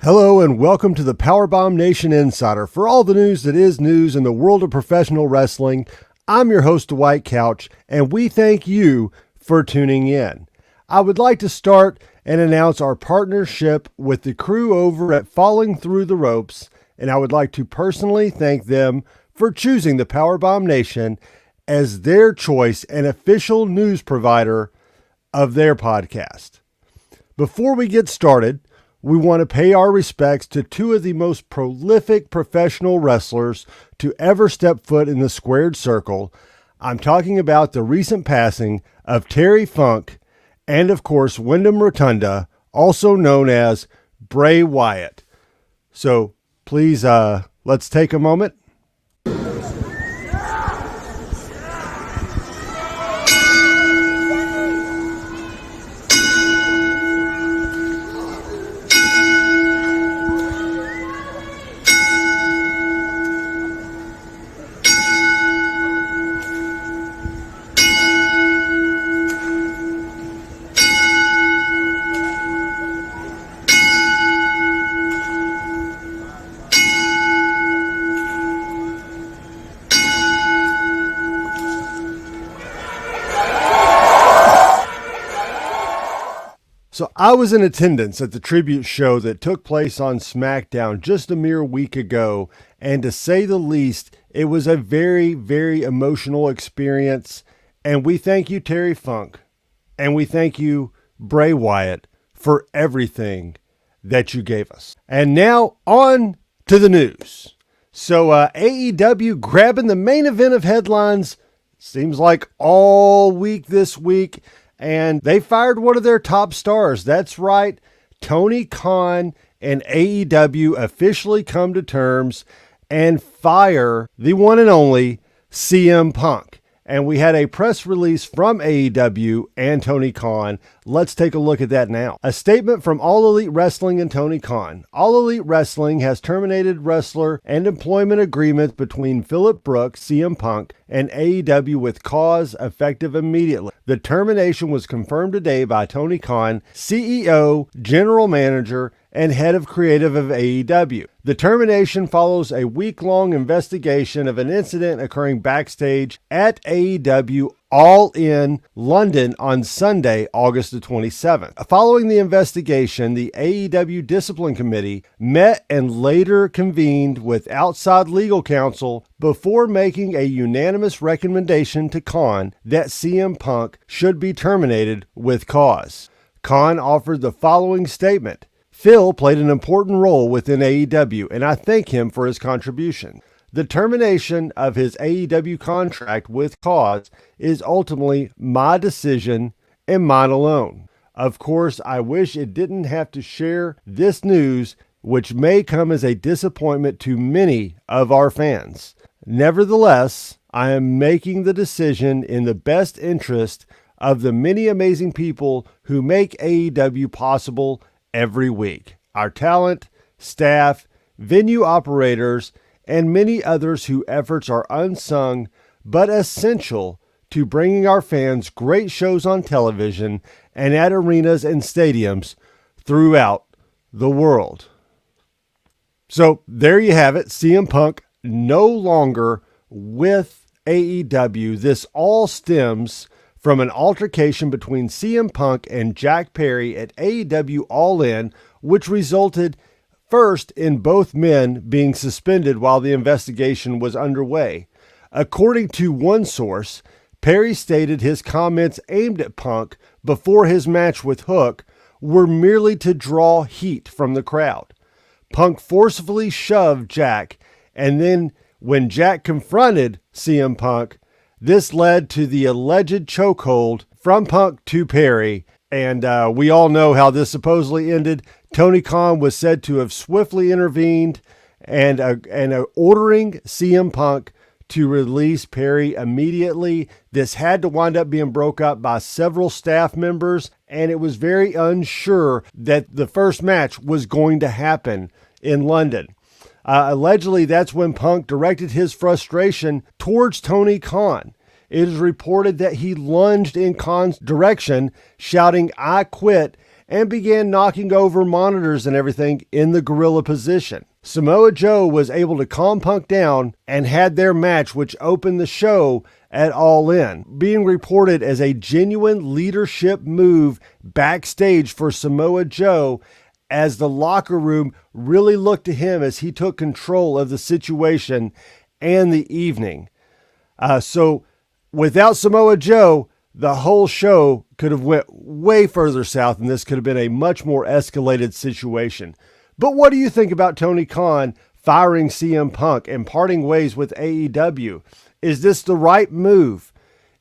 Hello and welcome to the Powerbomb Nation Insider. For all the news that is news in the world of professional wrestling, I'm your host, Dwight Couch, and we thank you for tuning in. I would like to start and announce our partnership with the crew over at Falling Through the Ropes, and I would like to personally thank them for choosing the Powerbomb Nation as their choice and official news provider of their podcast. Before we get started, we want to pay our respects to two of the most prolific professional wrestlers to ever step foot in the squared circle. I'm talking about the recent passing of Terry Funk and, of course, Wyndham Rotunda, also known as Bray Wyatt. So please, let's take a moment. So I was in attendance at the tribute show that took place on SmackDown just a mere week ago, and to say the least, it was a very, very emotional experience, and we thank you, Terry Funk, and we thank you, Bray Wyatt, for everything that you gave us. And now on to the news. So AEW grabbing the main event of headlines, seems like all week this week, and they fired one of their top stars. That's right. Tony Khan and AEW officially come to terms and fire the one and only CM Punk. And we had a press release from AEW and Tony Khan. Let's take a look at that now. A statement from All Elite Wrestling and Tony Khan. All Elite Wrestling has terminated wrestler and employment agreements between Phillip Brooks, CM Punk, and AEW with cause effective immediately. The termination was confirmed today by Tony Khan, CEO, General Manager, and head of creative of AEW. The termination follows a week-long investigation of an incident occurring backstage at AEW All In London on Sunday, August the 27th. Following the investigation, the AEW Discipline Committee met and later convened with outside legal counsel before making a unanimous recommendation to Khan that CM Punk should be terminated with cause. Khan offered the following statement. Phil played an important role within AEW, and I thank him for his contribution. The termination of his AEW contract with cause is ultimately my decision and mine alone. Of course, I wish it didn't have to share this news, which may come as a disappointment to many of our fans. Nevertheless, I am making the decision in the best interest of the many amazing people who make AEW possible every week. Our talent, staff, venue operators, and many others whose efforts are unsung but essential to bringing our fans great shows on television and at arenas and stadiums throughout the world. So there you have it. CM Punk no longer with AEW. This all stems from an altercation between CM Punk and Jack Perry at AEW All In, which resulted first in both men being suspended while the investigation was underway. According to one source, Perry stated his comments aimed at Punk before his match with Hook were merely to draw heat from the crowd. Punk forcefully shoved Jack, and then when Jack confronted CM Punk, this led to the alleged chokehold from Punk to Perry, and we all know how this supposedly ended. Tony Khan was said to have swiftly intervened and ordering CM Punk to release Perry immediately. This had to wind up being broke up by several staff members, and it was very unsure that the first match was going to happen in London. Allegedly, that's when Punk directed his frustration towards Tony Khan. It is reported that he lunged in Khan's direction, shouting, "I quit," and began knocking over monitors and everything in the gorilla position. Samoa Joe was able to calm Punk down and had their match, which opened the show at All In, being reported as a genuine leadership move backstage for Samoa Joe, as the locker room really looked to him as he took control of the situation and the evening. So without Samoa Joe, the whole show could have went way further south, and this could have been a much more escalated situation. But what do you think about Tony Khan firing CM Punk and parting ways with AEW? Is this the right move?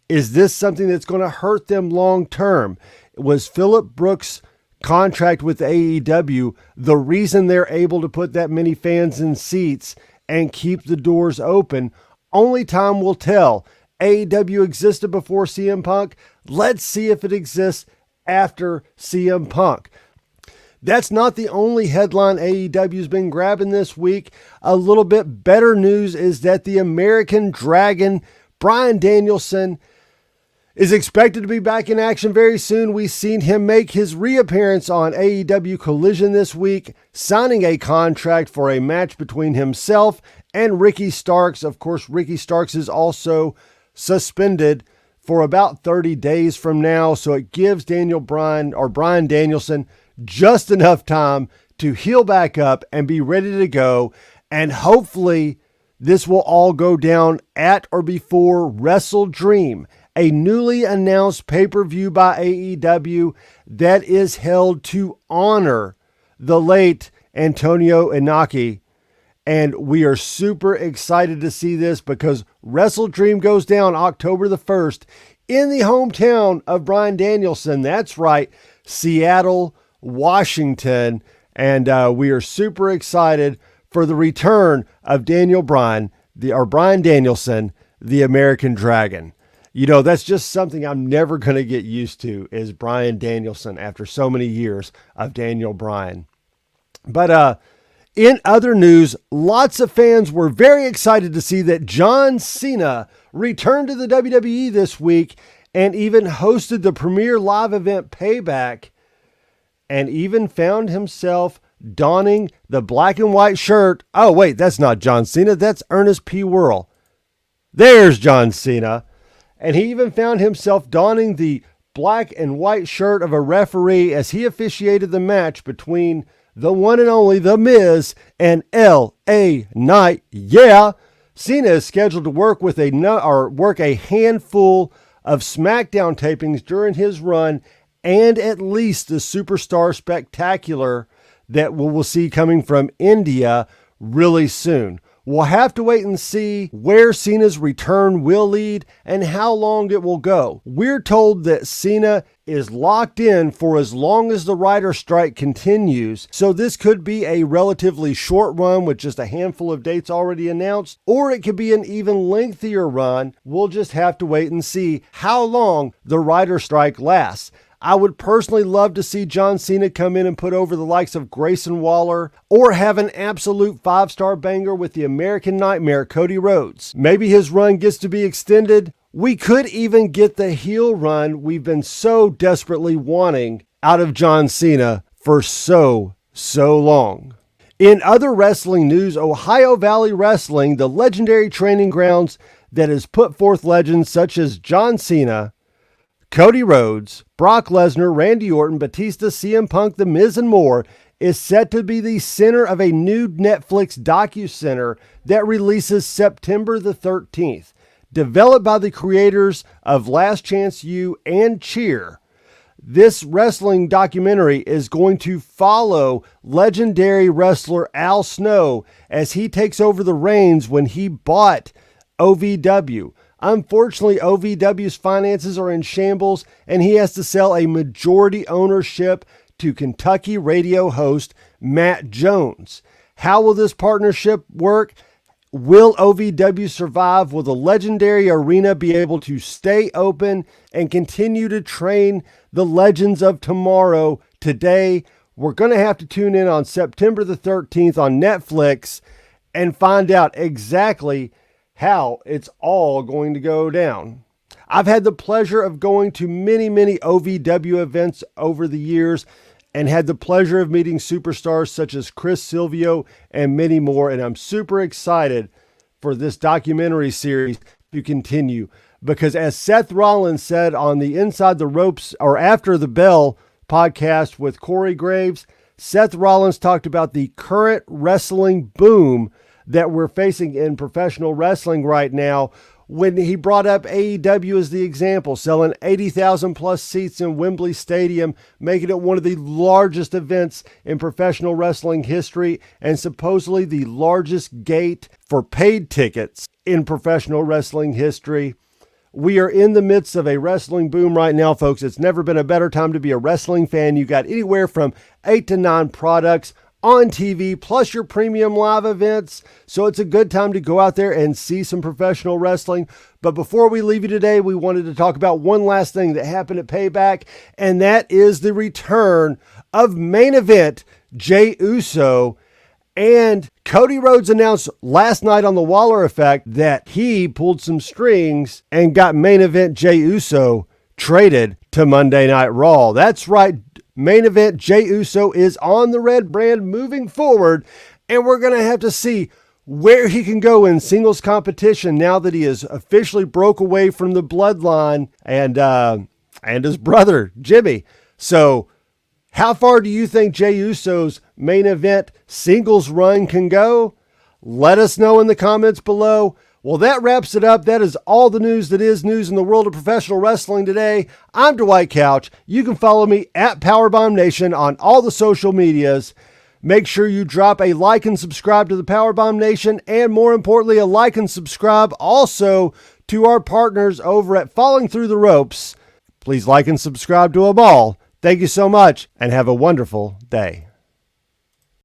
Is this something that's going to hurt them long term? Was Phillip Brooks' contract with AEW the reason they're able to put that many fans in seats and keep the doors open? Only time will tell. AEW existed before CM Punk. Let's see if it exists after CM Punk. That's not the only headline AEW's been grabbing this week. A little bit better news is that the American Dragon, Bryan Danielson, is expected to be back in action very soon. We've seen him make his reappearance on AEW Collision this week, signing a contract for a match between himself and Ricky Starks. Of course, Ricky Starks is also suspended for about 30 days from now, so it gives Bryan Danielson just enough time to heal back up and be ready to go. And hopefully this will all go down at or before Wrestle Dream, a newly announced pay-per-view by AEW that is held to honor the late Antonio Inoki. And we are super excited to see this because Wrestle Dream goes down October the 1st in the hometown of Bryan Danielson. That's right, Seattle, Washington. And we are super excited for the return of Bryan Danielson, the American Dragon. You know, that's just something I'm never going to get used to, is Bryan Danielson after so many years of Daniel Bryan. But in other news, lots of fans were very excited to see that John Cena returned to the WWE this week and even hosted the premier live event Payback, and even found himself donning the black and white shirt. Oh, wait, that's not John Cena. That's Ernest P. Worrell. There's John Cena. And he even found himself donning the black and white shirt of a referee as he officiated the match between the one and only The Miz and L.A. Knight. Yeah, Cena is scheduled to work a handful of SmackDown tapings during his run, and at least the Superstar Spectacular that we'll see coming from India really soon. We'll have to wait and see where Cena's return will lead and how long it will go. We're told that Cena is locked in for as long as the writer's strike continues, so this could be a relatively short run with just a handful of dates already announced, or it could be an even lengthier run. We'll just have to wait and see how long the writer's strike lasts. I would personally love to see John Cena come in and put over the likes of Grayson Waller, or have an absolute 5-star banger with the American Nightmare, Cody Rhodes. Maybe his run gets to be extended. We could even get the heel run we've been so desperately wanting out of John Cena for so long. In other wrestling news, Ohio Valley Wrestling, the legendary training grounds that has put forth legends such as John Cena, Cody Rhodes, Brock Lesnar, Randy Orton, Batista, CM Punk, The Miz, and more, is set to be the center of a new Netflix docucenter that releases September the 13th. Developed by the creators of Last Chance U and Cheer, this wrestling documentary is going to follow legendary wrestler Al Snow as he takes over the reins when he bought OVW. Unfortunately, OVW's finances are in shambles, and he has to sell a majority ownership to Kentucky radio host Matt Jones. How will this partnership work? Will OVW survive? Will the legendary arena be able to stay open and continue to train the legends of tomorrow today? We're going to have to tune in on September the 13th on Netflix and find out exactly how it's all going to go down. I've had the pleasure of going to many OVW events over the years, and had the pleasure of meeting superstars such as Chris Silvio and many more. And I'm super excited for this documentary series to continue because, as Seth Rollins said on the Inside the Ropes or After the Bell podcast with Corey Graves, Seth Rollins talked about the current wrestling boom that we're facing in professional wrestling right now when he brought up AEW as the example, selling 80,000 plus seats in Wembley Stadium, making it one of the largest events in professional wrestling history and supposedly the largest gate for paid tickets in professional wrestling history. We are in the midst of a wrestling boom right now, folks. It's never been a better time to be a wrestling fan. You got anywhere from 8 to 9 products on TV, plus your premium live events. So it's a good time to go out there and see some professional wrestling. But before we leave you today, we wanted to talk about one last thing that happened at Payback, and that is the return of Main Event Jey Uso. And Cody Rhodes announced last night on the Waller Effect that he pulled some strings and got Main Event Jey Uso traded to Monday Night Raw. That's right. Main Event Jey Uso is on the red brand moving forward, and we're going to have to see where he can go in singles competition now that he has officially broke away from the bloodline and his brother, Jimmy. So how far do you think Jey Uso's Main Event singles run can go? Let us know in the comments below. Well, that wraps it up. That is all the news that is news in the world of professional wrestling today. I'm Dwight Couch. You can follow me at Powerbomb Nation on all the social medias. Make sure you drop a like and subscribe to the Powerbomb Nation, and more importantly, a like and subscribe also to our partners over at Falling Through the Ropes. Please like and subscribe to them all. Thank you so much, and have a wonderful day.